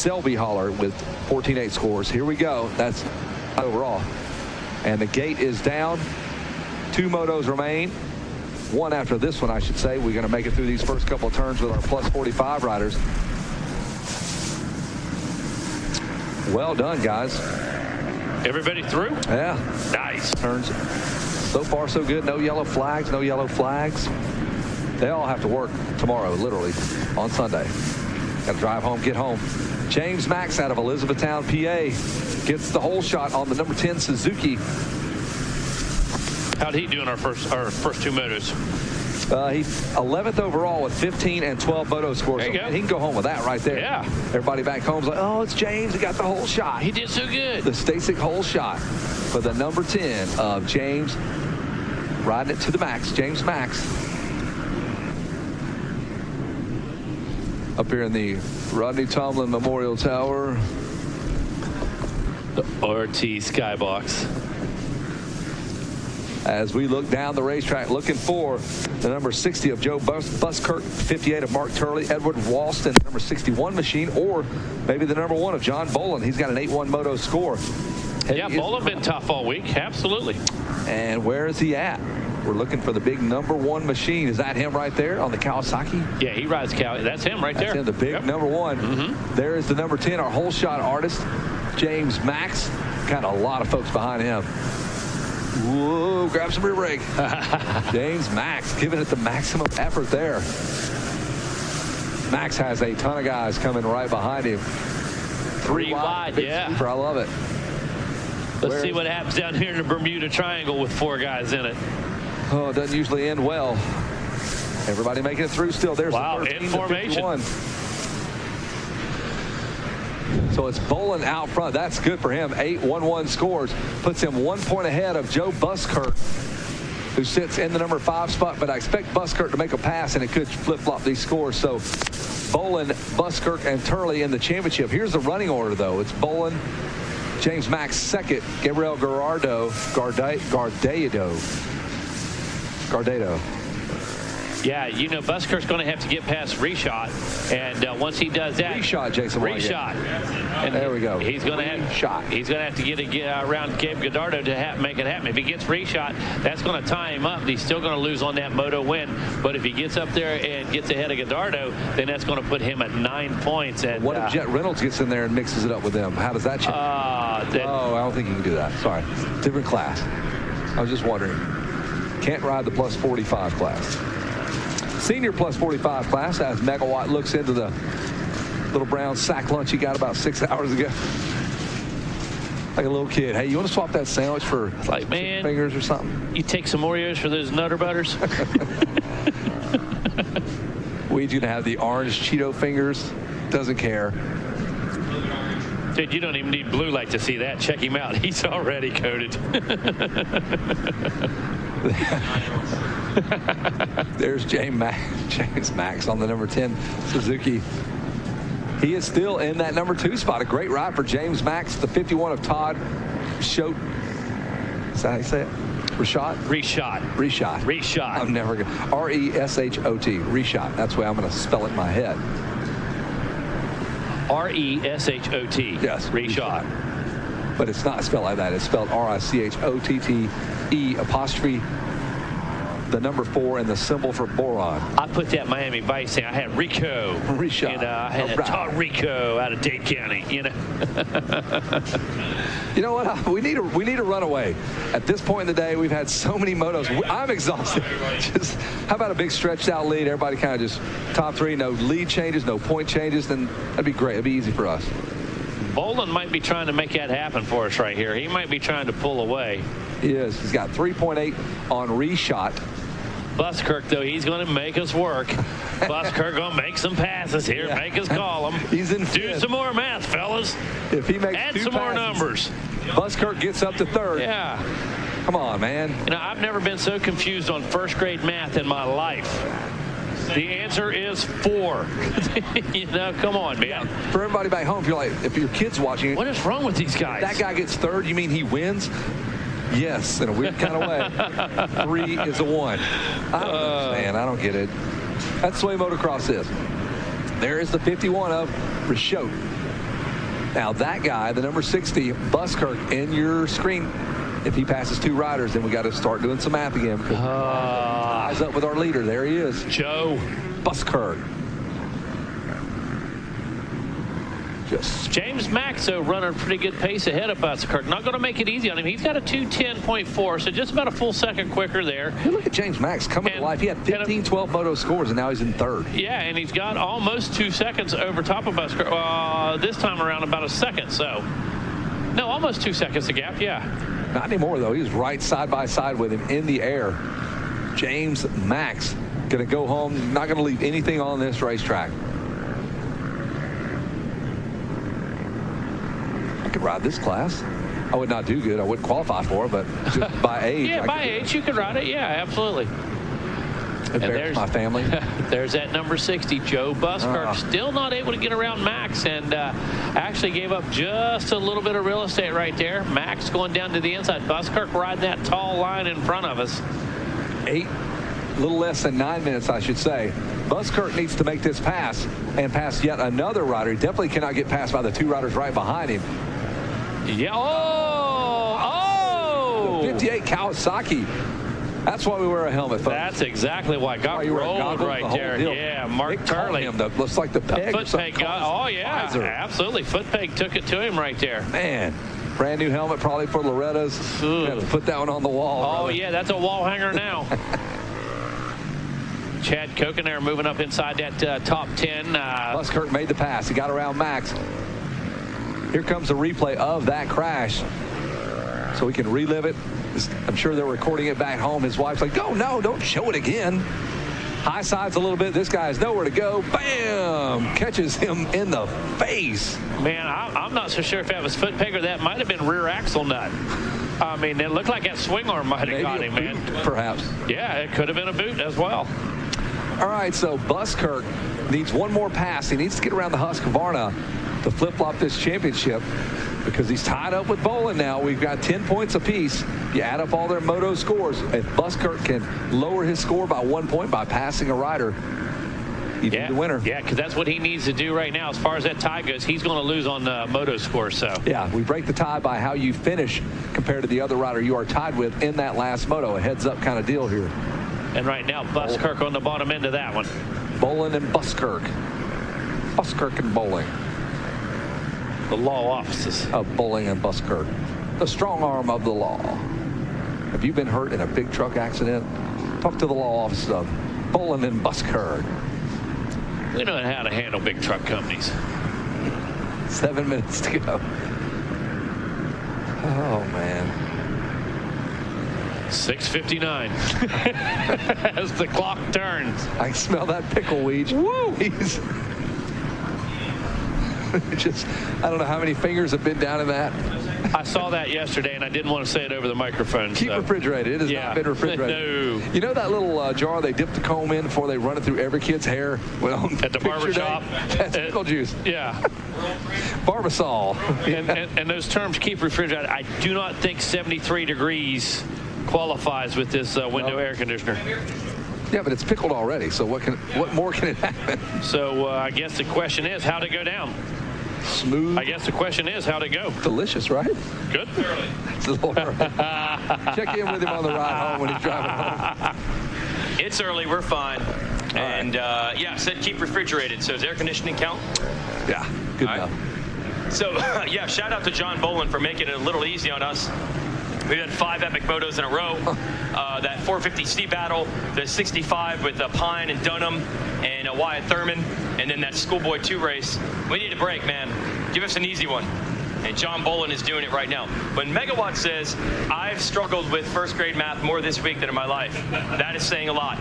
Selby Holler with 14.8 scores. Here we go. That's overall. And the gate is down. 2 motos remain. 1 after this one, I should say. We're going to make it through these first couple of turns with our plus 45 riders. Well done, guys. Everybody through? Yeah. Nice. Turns. So far, so good. No yellow flags. No yellow flags. They all have to work tomorrow, literally, on Sunday. Got to drive home, get home. James Max out of Elizabethtown, PA, gets the hole shot on the number 10 Suzuki. How'd he do in our first 2 motos? He's 11th overall with 15 and 12 moto scores. There you go. He can go home with that right there. Yeah. Everybody back home's like, oh, it's James. He got the hole shot. He did so good. The Stasic hole shot for the number 10 of James, riding it to the max. James Max. Up here in the Rodney Tomlin Memorial Tower. The RT Skybox. As we look down the racetrack, looking for the number 60 of Joe Buskirk, 58 of Mark Turley, Edward Walston, number 61 machine, or maybe the number 1 of John Bolin. He's got an 8-1 moto score. Yeah, Bolin been tough all week. Absolutely. And where is he at? We're looking for the big number 1 machine. Is that him right there on the Kawasaki? Yeah, he rides Kawasaki. That's him right there. That's him, the big number 1. There is the number 10, our hole shot artist, James Max. Got a lot of folks behind him. Whoa, grab some rear brake. James Max giving it the maximum effort there. Max has a ton of guys coming right behind him. 3 wide, yeah. Super, I love it. Let's see what happens down here in the Bermuda Triangle with 4 guys in it. Oh, it doesn't usually end well. Everybody making it through still. There's wow, the 13 in formation. 51. So it's Bolin out front. That's good for him. 8-1-1 scores. Puts him 1 point ahead of Joe Buskirk, who sits in the number 5 spot. But I expect Buskirk to make a pass, and it could flip-flop these scores. So Bolin, Buskirk, and Turley in the championship. Here's the running order, though. It's Bolin, James Max second, Gabriel Gardado. Yeah, you know, Buskirk's going to have to get past Reshot, and once he does that, Reshot, Jason. Reshot, and there we go. He's going to have to get around Gabe Godardo to make it happen. If he gets Reshot, that's going to tie him up. He's still going to lose on that moto win, but if he gets up there and gets ahead of Godardo, then that's going to put him at 9 points. And what if Jet Reynolds gets in there and mixes it up with them? How does that change? I don't think he can do that. Sorry, different class. I was just wondering. Can't ride the plus 45 class. Senior plus 45 class as Megawatt looks into the little brown sack lunch he got about 6 hours ago. Like a little kid. Hey, you want to swap that sandwich for like, man, fingers or something? You take some Oreos for those Nutter Butters? Weed's going to have the orange Cheeto fingers. Doesn't care. Dude, you don't even need blue light to see that. Check him out. He's already coated. There's James Max on the number 10 Suzuki. He is still in that number 2 spot. A great ride for James Max, the 51 of Todd Schott. Is that how you say it? Reshot. I'm never going to. R-E-S-H-O-T. Reshot. That's the way I'm going to spell it in my head. R-E-S-H-O-T. Yes. Reshot. But it's not spelled like that. It's spelled R-I-C-H-O-T-T-E apostrophe the number 4 and the symbol for boron. I put that Miami Vice in. I had Rico. Reshot. And I had Todd Rico out of Dade County, you know. You know what? We need a runaway. At this point in the day, we've had so many motos. I'm exhausted. Just how about a big stretched out lead? Everybody kind of just top 3, no lead changes, no point changes. Then that'd be great. It'd be easy for us. Bolin might be trying to make that happen for us right here. He might be trying to pull away. He is. He's got 3.8 on Reshot. Buskirk, though, he's going to make us work. Buskirk going to make some passes here, make us call him. He's in Do some more math, fellas. If he makes Add 2 some more numbers. Buskirk gets up to 3rd. Yeah. Come on, man. You know, I've never been so confused on first grade math in my life. The answer is 4. You know, come on, man. For everybody back home, if your kid's watching, what is wrong with these guys? That guy gets 3rd. You mean he wins? Yes, in a weird kind of way. 3 is a 1. I don't understand. I don't get it. That's the way motocross is. There is the 51 of Reshot. Now that guy, the number 60, Buskirk, in your screen. If he passes 2 riders, then we got to start doing some math again. Eyes up with our leader. There he is. Joe Buskirk. James Max, though, running a pretty good pace ahead of Buskirk. Not going to make it easy on him. He's got a 2:10.4, so just about a full second quicker there. You look at James Max coming to life. He had 15, 12 moto scores, and now he's in 3rd. Yeah, and he's got almost 2 seconds over top of Buskirk. This time around, about a second. So, no, almost 2 seconds the gap. Yeah. Not anymore, though. He was right side by side with him in the air. James Max going to go home. Not going to leave anything on this racetrack. I could ride this class. I would not do good. I wouldn't qualify for it, but just by age. Yeah, by age you could ride it. Yeah, absolutely. And there's my family. There's that number 60, Joe Buskirk. Still not able to get around Max, and actually gave up just a little bit of real estate right there. Max going down to the inside. Buskirk riding that tall line in front of us. A little less than 9 minutes, I should say. Buskirk needs to make this pass and pass yet another rider. He definitely cannot get passed by the 2 riders right behind him. Yeah. Oh! The 58 Kawasaki. That's why we wear a helmet, folks. That's exactly why. Got rolled right there. Yeah, Mark Turley. Looks like the peg. Foot peg got, oh, yeah, absolutely. Foot peg took it to him right there. Man, brand new helmet probably for Loretta's. Have to put that one on the wall. Oh, brother. yeah, that's a wall hanger now. Chad Koken there moving up inside that top 10. Buskirk made the pass. He got around Max. Here comes a replay of that crash, so we can relive it. I'm sure they're recording it back home. His wife's like, "Oh no, don't show it again." High sides a little bit. This guy has nowhere to go. Bam! Catches him in the face. Man, I'm not so sure if that was foot peg or that might have been rear axle nut. I mean, it looked like that swing arm might have got him, man. Perhaps. Yeah, it could have been a boot as well. All right, so Buskirk needs one more pass. He needs to get around the Husqvarna to flip-flop this championship because he's tied up with Bolin now. We've got 10 points apiece. You add up all their moto scores. If Buskirk can lower his score by 1 point by passing a rider, he'd be the winner. Yeah, because that's what he needs to do right now. As far as that tie goes, he's going to lose on the moto score. So yeah, we break the tie by how you finish compared to the other rider you are tied with in that last moto. A heads-up kind of deal here. And right now, Buskirk on the bottom end of that one. Bolin and Buskirk. Buskirk and Bowling. The law offices of Bowling and Buskirk. The strong arm of the law. Have you been hurt in a big truck accident? Talk to the law offices of Bolin and Buskirk. We know how to handle big truck companies. 7 minutes to go. Oh, man. 6:59 as the clock turns. I smell that pickle weed. Woo! He's just, I don't know how many fingers have been down in that. I saw that yesterday, and I didn't want to say it over the microphone. Keep refrigerated. It has not been refrigerated. No. You know that little jar they dip the comb in before they run it through every kid's hair? Well, at the barbershop? That's pickle juice. Yeah. Barbasol. And those terms, keep refrigerated. I do not think 73 degrees qualifies with this window air conditioner. Yeah, but it's pickled already, so what more can it happen? So I guess the question is, how'd it go down? Smooth. I guess the question is, how'd it go? Delicious, right? Good. It's a little early. Check in with him on the ride home when he's driving home. It's early. We're fine. And, yeah, said keep refrigerated. So does air conditioning count? Yeah, good enough. So, yeah, shout out to John Bolin for making it a little easy on us. We've had 5 epic motos in a row. That 450C battle, the 65 with Pine and Dunham and Wyatt Thurman, and then that Schoolboy 2 race. We need a break, man. Give us an easy one. And John Bolin is doing it right now. When Megawatt says, I've struggled with first grade math more this week than in my life, that is saying a lot.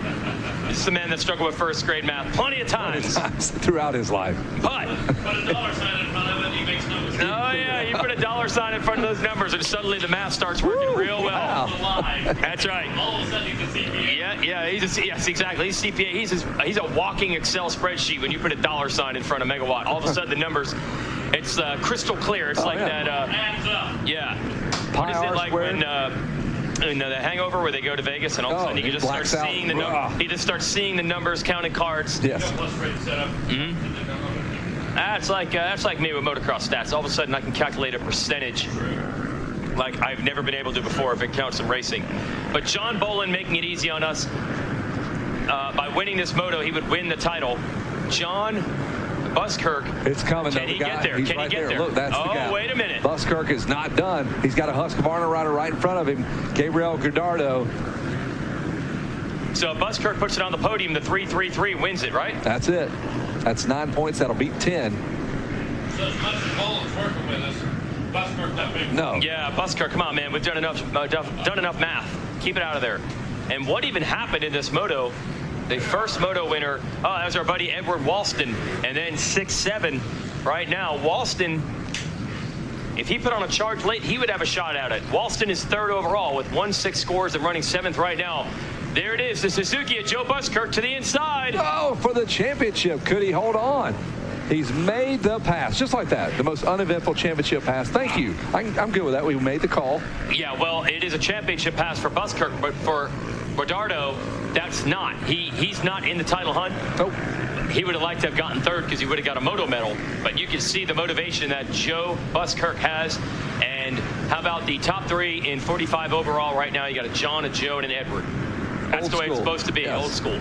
This is the man that struggled with first grade math plenty of times. Throughout his life. But put a dollar sign in front of it, he makes no mistake. Oh, yeah, you put a dollar sign in front of those numbers, and suddenly the math starts working real well. Wow. That's right. All of a sudden he's a CPA. Yeah, yes, exactly. He's CPA. He's a walking Excel spreadsheet when you put a dollar sign in front of Megawatt. All of a sudden the numbers, it's crystal clear. It's that. Hands up. Yeah. What is it like when in The Hangover where they go to Vegas and all of a sudden you can just start seeing the numbers. He just starts seeing the numbers, counting cards. Yes. Mm-hmm. That's like me with motocross stats. All of a sudden, I can calculate a percentage like I've never been able to before if it counts in racing. But John Bolin making it easy on us. By winning this moto, he would win the title. John Buskirk. It's coming. Can he get there? He's Can right he get there? Look, that's the gap. Oh, wait a minute. Buskirk is not done. He's got a Husqvarna rider right in front of him, Gabriel Gudardo. So Buskirk puts it on the podium. The 3-3-3 wins it, right? That's it. That's 9 points. That'll beat 10. So as much as Bolin's working with us, Buskirk that big. No. Yeah, Buskirk, come on, man. We've done enough math. Keep it out of there. And what even happened in this moto? The first moto winner, that was our buddy Edward Walston. And then 6-7 right now. Walston, if he put on a charge late, he would have a shot at it. Walston is third overall with 1-6 scores and running 7th right now. There it is, the Suzuki of Joe Buskirk to the inside. Oh, for the championship. Could he hold on? He's made the pass, just like that. The most uneventful championship pass. Thank you. I'm good with that. We made the call. Yeah, well, it is a championship pass for Buskirk, but for Gudardo, that's not. He's not in the title hunt. Nope. He would have liked to have gotten third because he would have got a moto medal. But you can see the motivation that Joe Buskirk has. And how about the top 3 in 45 overall right now? You got a John, a Joe, and an Edward. That's Old the way school. it's supposed to be, Yes. Old school.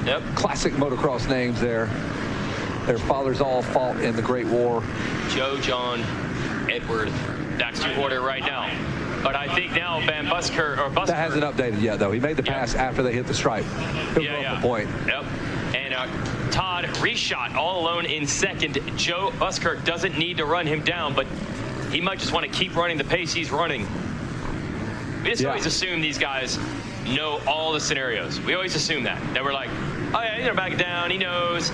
Yep. Classic motocross names there. Their fathers all fought in the Great War. Joe, John, Edward. That's the order right now. But I think now Van Buskirk or Buskirk. That hasn't updated yet, though. He made the pass after they hit the stripe. He'll go up a point. Yep. And Todd reshot all alone in second. Joe Buskirk doesn't need to run him down, but he might just want to keep running the pace he's running. We just always assume these guys know all the scenarios. We always assume that we're like, oh yeah, he's gonna back it down. He knows.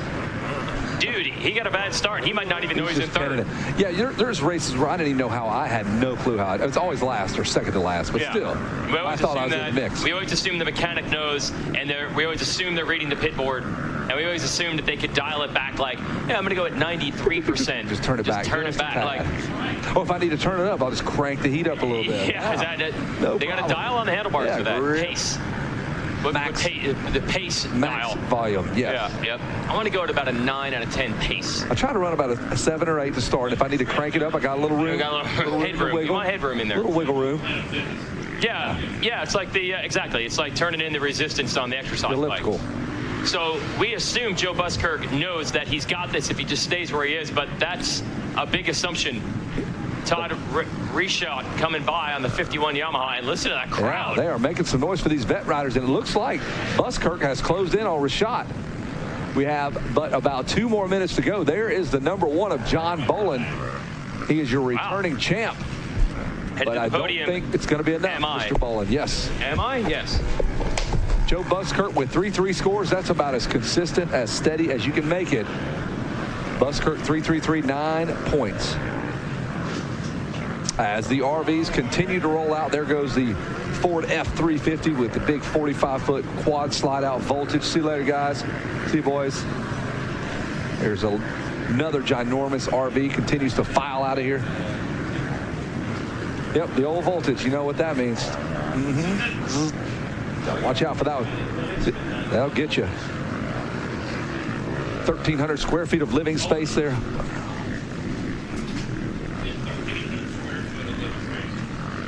Dude, he got a bad start. He might not even know he's in third. Yeah, there's races where I didn't even know how. I had no clue how. It was always last or second to last, but still, I thought I was in the mix. We always assume the mechanic knows, and we always assume they're reading the pit board, and we always assume that they could dial it back. Like, yeah, I'm going to go at 93%. Just turn it back. Turn it back. Like, if I need to turn it up, I'll just crank the heat up a little bit. Yeah, no they got problem. a dial on the handlebars for that pace. Max, the pace max dial. volume, yes. Yeah, yep. I want to go at about a 9 out of 10 pace. I try to run about a 7 or 8 to start. If I need to crank it up, I got a little room. You got a little headroom. You want headroom in there. Little wiggle room. Yeah, it's like exactly. It's like turning in the resistance on the exercise elliptical bike. So we assume Joe Buskirk knows that he's got this if he just stays where he is, but that's a big assumption. Todd Reshot coming by on the 51 Yamaha, and listen to that crowd. Yeah, they are making some noise for these vet riders, and it looks like Buskirk has closed in on Reshot. We have but about 2 more minutes to go. There is the number 1 of John Bolin. He is your returning champ. But I don't think it's going to be enough, Mr. Bolin. Yes. Am I? Yes. Joe Buskirk with 3-3 scores. That's about as consistent, as steady as you can make it. Buskirk 3-3-3, 9 points. As the RVs continue to roll out, there goes the Ford F350 with the big 45-foot quad slide-out voltage. See you later, guys. See you, boys. There's another ginormous RV. Continues to file out of here. Yep, the old voltage. You know what that means. Watch out for that one. That'll get you. 1,300 square feet of living space there.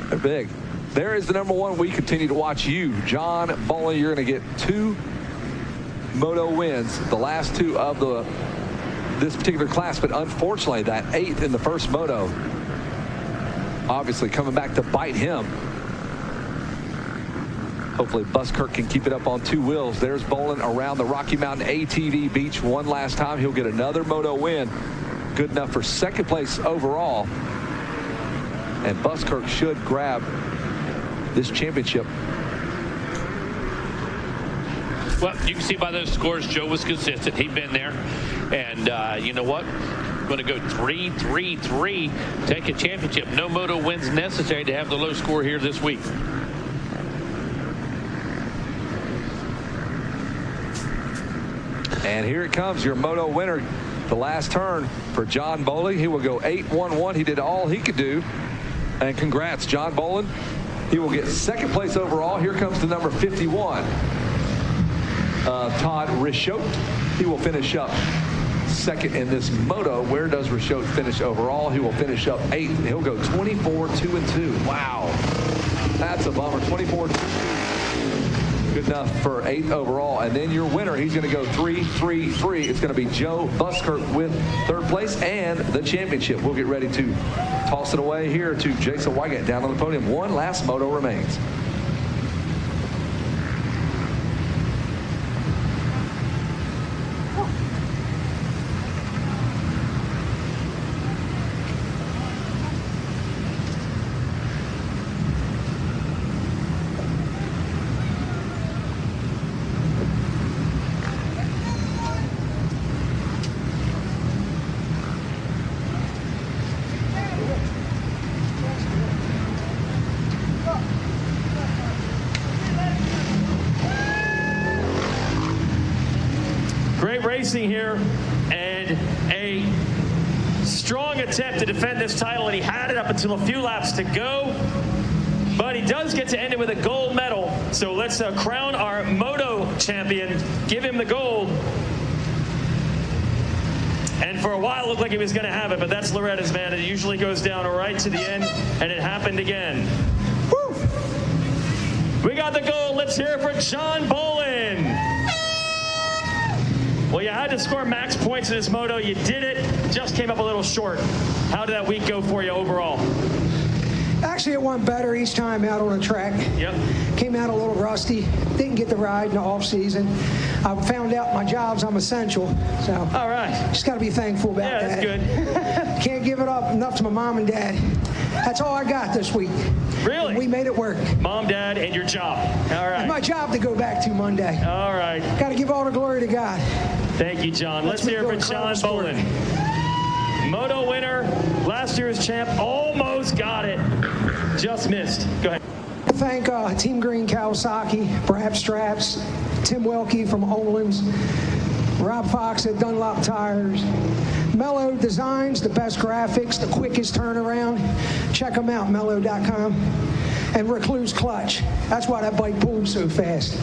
They're big. There is the number 1. We continue to watch you, John Bolin. You're going to get 2 moto wins, the last 2 of this particular class, but unfortunately that 8th in the first moto obviously coming back to bite him. Hopefully Buskirk can keep it up on 2 wheels. There's Bolin around the Rocky Mountain ATV beach one last time. He'll get another moto win. Good enough for 2nd place overall. And Buskirk should grab this championship. Well, you can see by those scores, Joe was consistent. He'd been there. And you know what? Going to go 3-3-3, take a championship. No moto wins necessary to have the low score here this week. And here it comes, your moto winner. The last turn for John Bolin. He will go 8-1-1. He did all he could do. And congrats, John Bolin. He will get 2nd place overall. Here comes the number 51. Todd Reshot. He will finish up second in this moto. Where does Rashod finish overall? He will finish up 8th. He'll go 24-2-2. Wow. That's a bummer. 24-2. Good enough for 8th overall. And then your winner, he's going to go 3-3-3. It's going to be Joe Buskirk with 3rd place and the championship. We'll get ready to toss it away here to Jason Wygant down on the podium. One last moto remains. Great racing here, and a strong attempt to defend this title, and he had it up until a few laps to go, but he does get to end it with a gold medal. So let's crown our Moto champion, give him the gold. And for a while it looked like he was going to have it, but that's Loretta's, man. It usually goes down right to the end, and it happened again. Woo! We got the gold. Let's hear it for John Bolin. Well, you had to score max points in this moto. You did it. Just came up a little short. How did that week go for you overall? Actually, it went better each time out on the track. Yep. Came out a little rusty. Didn't get the ride in the off season. I found out my job's I'm essential. So. All right. Just got to be thankful about that. Yeah, that's good. Can't give it up enough to my mom and dad. That's all I got this week. Really? We made it work. Mom, dad, and your job. All right. It's my job to go back to Monday. All right. Got to give all the glory to God. Thank you, John. Let's hear it for John Bolin. Moto winner, last year's champ, almost got it. Just missed. Go ahead. Thank Team Green Kawasaki, Brad Straps, Tim Welke from Olin's, Rob Fox at Dunlop Tires, Mello Designs, the best graphics, the quickest turnaround. Check them out, mello.com. And Recluse Clutch. That's why that bike pulled so fast.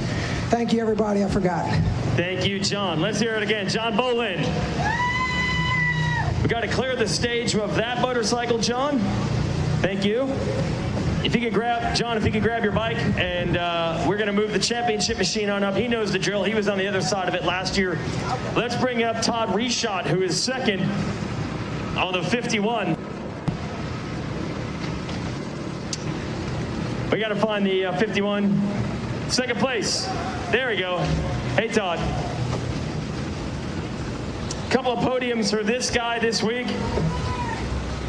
Thank you, everybody. I forgot. Thank you, John. Let's hear it again. John Bolin. We got to clear the stage of that motorcycle, John. Thank you. If you could grab, John, if you could grab your bike, and we're going to move the championship machine on up. He knows the drill. He was on the other side of it last year. Let's bring up Todd Reshot, who is second on the 51. We got to find the 51. Second place. There we go. Hey, Todd. Couple of podiums for this guy this week.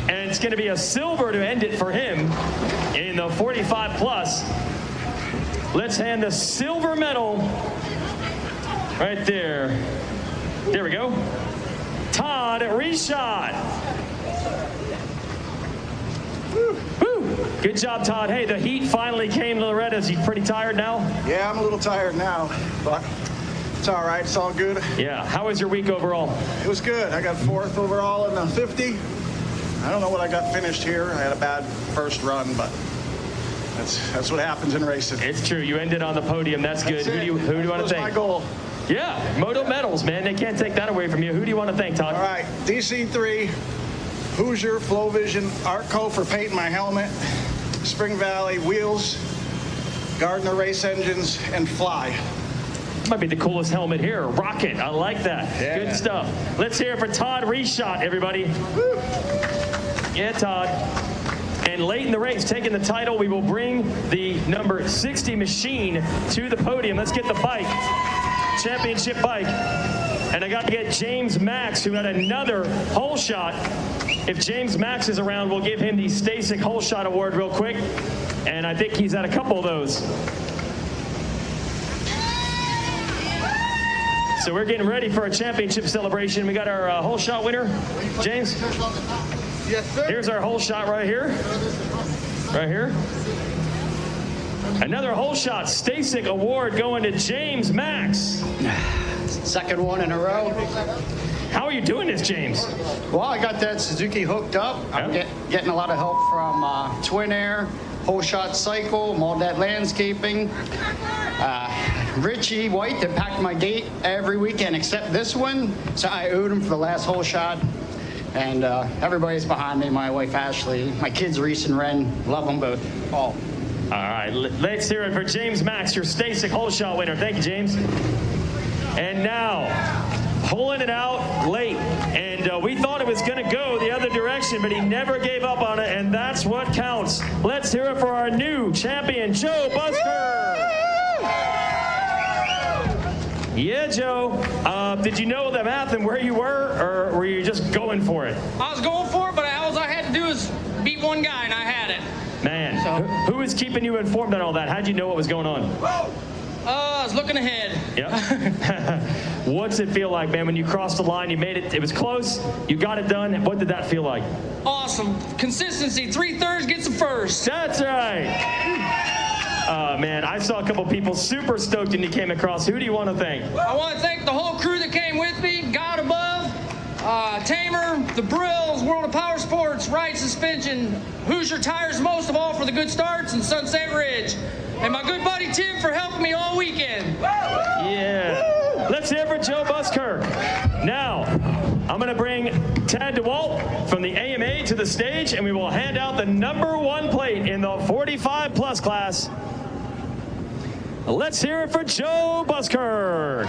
And it's going to be a silver to end it for him in the 45 plus. Let's hand the silver medal right there. There we go. Todd Reshot. Woo. Good job, Todd. Hey, the heat finally came to Loretta. Is he pretty tired now? Yeah, I'm a little tired now, but it's all right. It's all good. Yeah. How was your week overall? It was good. I got 4th overall in the 50. I don't know what I got finished here. I had a bad first run, but that's what happens in racing. It's true. You ended on the podium. That's good. Who do you want to thank? That's my goal. Yeah, Moto medals, man. They can't take that away from you. Who do you want to thank, Todd? All right, DC3, Hoosier, Flow Vision, Artco for painting my helmet, Spring Valley Wheels, Gardner Race Engines, and Fly. Might be the coolest helmet here. Rocket. I like that. Yeah. Good stuff. Let's hear it for Todd Reshot, everybody. Woo. Yeah, Todd. And late in the race, taking the title, we will bring the number 60 machine to the podium. Let's get the bike. Championship bike. And I got to get James Max, who had another hole shot. If James Max is around, we'll give him the Stasic Hole Shot Award real quick. And I think he's had a couple of those. So we're getting ready for a championship celebration. We got our hole shot winner, James. Yes, sir. Here's our hole shot right here. Right here. Another hole shot Stasic Award going to James Max. Second one in a row. How are you doing this, James? Well, I got that Suzuki hooked up. I'm getting a lot of help from Twin Air, Whole Shot Cycle, Maldad Landscaping. Richie White that packed my gate every weekend except this one. So I owed him for the last hole shot. And everybody's behind me. My wife, Ashley. My kids, Reese and Ren. Love them both. All. All right, let's hear it for James Max, your Stasic hole shot winner. Thank you, James. And now, pulling it out late. And we thought it was going to go the other direction, but he never gave up on it, and that's what counts. Let's hear it for our new champion, Joe Busker. Yeah, Joe. Did you know the math and where you were, or were you just going for it? I was going for it, but all I had to do was beat one guy, and I had it. Man, So, who was keeping you informed on all that? How'd you know what was going on? I was looking ahead. Yep. What's it feel like, man, when you crossed the line, you made it, it was close, you got it done. What did that feel like? Awesome. Consistency. 3/3 gets the first. That's right. Man, I saw a couple people super stoked when you came across. Who do you want to thank? I want to thank the whole crew that came with me. God above, Tamer, the Brills, World of Power Sports, Wright Suspension, Hoosier Tires most of all for the good starts, and Sunset Ridge. And my good buddy Tim for helping me all weekend. Yeah. Let's hear it for Joe Buskirk. Now, I'm going to bring Tad DeWalt from the AMA to the stage, and we will hand out the #1 plate in the 45+ class. Let's hear it for Joe Buskirk.